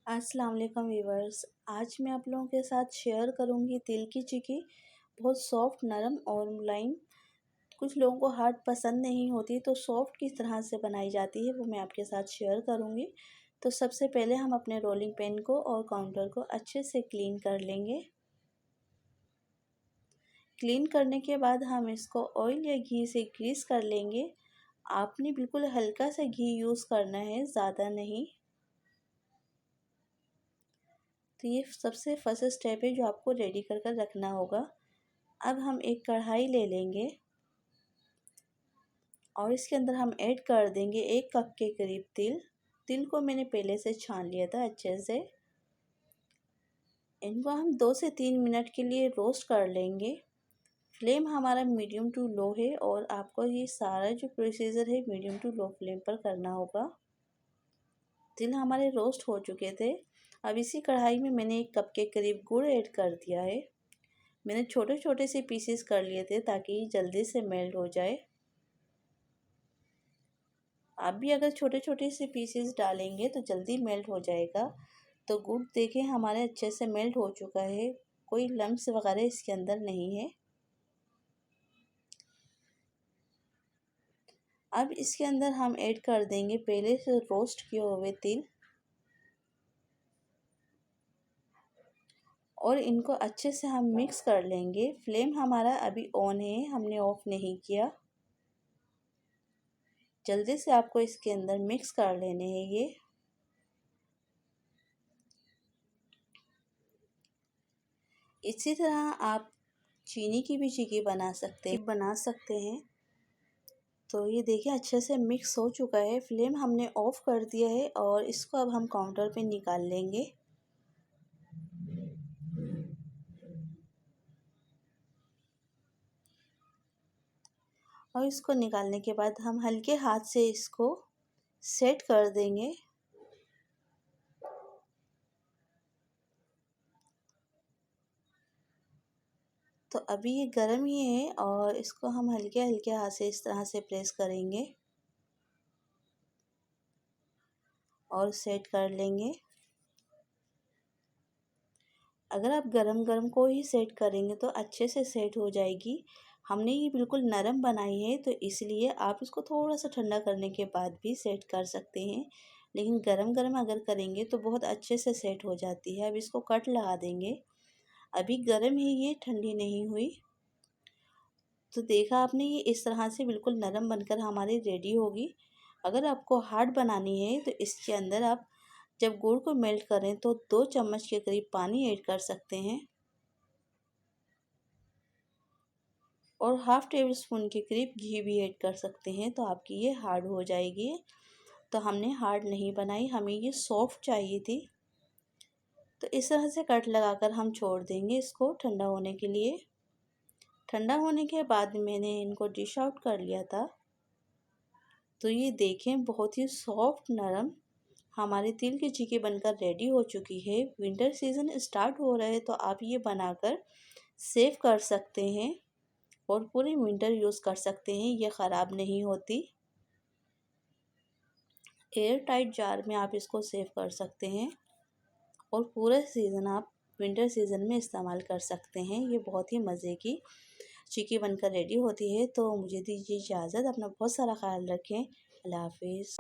अस्सलाम वालेकुम व्यूवर्स। आज मैं आप लोगों के साथ शेयर करूंगी तिल की चिक्की। बहुत सॉफ्ट, नरम और मुलायम। कुछ लोगों को हार्ड पसंद नहीं होती, तो सॉफ्ट किस तरह से बनाई जाती है वो मैं आपके साथ शेयर करूंगी। तो सबसे पहले हम अपने रोलिंग पैन को और काउंटर को अच्छे से क्लीन कर लेंगे। क्लीन करने के बाद हम इसको ऑयल या घी से ग्रीस कर लेंगे। आपने बिल्कुल हल्का सा घी यूज़ करना है, ज़्यादा नहीं। तो ये सबसे फर्स्ट स्टेप है जो आपको रेडी कर कर रखना होगा। अब हम एक कढ़ाई ले लेंगे और इसके अंदर हम ऐड कर देंगे 1 कप के करीब तिल। तिल को मैंने पहले से छान लिया था अच्छे से। इनको हम 2 से 3 मिनट के लिए रोस्ट कर लेंगे। फ्लेम हमारा मीडियम टू लो है और आपको ये सारा जो प्रोसीजर है मीडियम टू लो फ्लेम पर करना होगा। तिल हमारे रोस्ट हो चुके थे। अब इसी कढ़ाई में मैंने 1 कप के करीब गुड़ ऐड कर दिया है। मैंने छोटे छोटे से पीसेस कर लिए थे ताकि जल्दी से मेल्ट हो जाए। आप भी अगर छोटे छोटे से पीसेस डालेंगे तो जल्दी मेल्ट हो जाएगा। तो गुड़ देखें हमारे अच्छे से मेल्ट हो चुका है, कोई लम्स वगैरह इसके अंदर नहीं है। अब इसके अंदर हम ऐड कर देंगे पहले से रोस्ट किए हुए तिल और इनको अच्छे से हम मिक्स कर लेंगे। फ्लेम हमारा अभी ऑन है, हमने ऑफ नहीं किया। जल्दी से आपको इसके अंदर मिक्स कर लेने हैं ये। इसी तरह आप चीनी की भी चिक्की बना सकते हैं। तो ये देखिए अच्छे से मिक्स हो चुका है। फ्लेम हमने ऑफ कर दिया है और इसको अब हम काउंटर पे निकाल लेंगे। और इसको निकालने के बाद हम हल्के हाथ से इसको सेट कर देंगे। तो अभी ये गर्म ही है और इसको हम हल्के हल्के हाथ से इस तरह से प्रेस करेंगे और सेट कर लेंगे। अगर आप गरम गरम को ही सेट करेंगे तो अच्छे से सेट हो जाएगी। हमने ये बिल्कुल नरम बनाई है तो इसलिए आप इसको थोड़ा सा ठंडा करने के बाद भी सेट कर सकते हैं, लेकिन गरम गरम अगर करेंगे तो बहुत अच्छे से सेट हो जाती है। अब इसको कट लगा देंगे। अभी गर्म है ये, ठंडी नहीं हुई। तो देखा आपने, ये इस तरह से बिल्कुल नरम बनकर हमारी रेडी होगी। अगर आपको हार्ड बनानी है तो इसके अंदर आप जब गुड़ को मेल्ट करें तो 2 चम्मच के करीब पानी ऐड कर सकते हैं और हाफ़ टेबल स्पून के करीब घी भी ऐड कर सकते हैं। तो आपकी ये हार्ड हो जाएगी। तो हमने हार्ड नहीं बनाई, हमें ये सॉफ्ट चाहिए थी। तो इस तरह से कट लगाकर हम छोड़ देंगे इसको ठंडा होने के लिए। ठंडा होने के बाद मैंने इनको डिश आउट कर लिया था। तो ये देखें बहुत ही सॉफ्ट, नरम हमारी तिल की चिक्की बनकर रेडी हो चुकी है। विंटर सीज़न स्टार्ट हो रहा है तो आप ये बनाकर सेव कर सकते हैं और पूरे विंटर यूज़ कर सकते हैं, ये ख़राब नहीं होती। एयर टाइट जार में आप इसको सेव कर सकते हैं और पूरे सीज़न आप विंटर सीज़न में इस्तेमाल कर सकते हैं। ये बहुत ही मज़े की चिक्की बनकर रेडी होती है। तो मुझे दीजिए इजाज़त, अपना बहुत सारा ख्याल रखें। अल्लाह हाफिज़।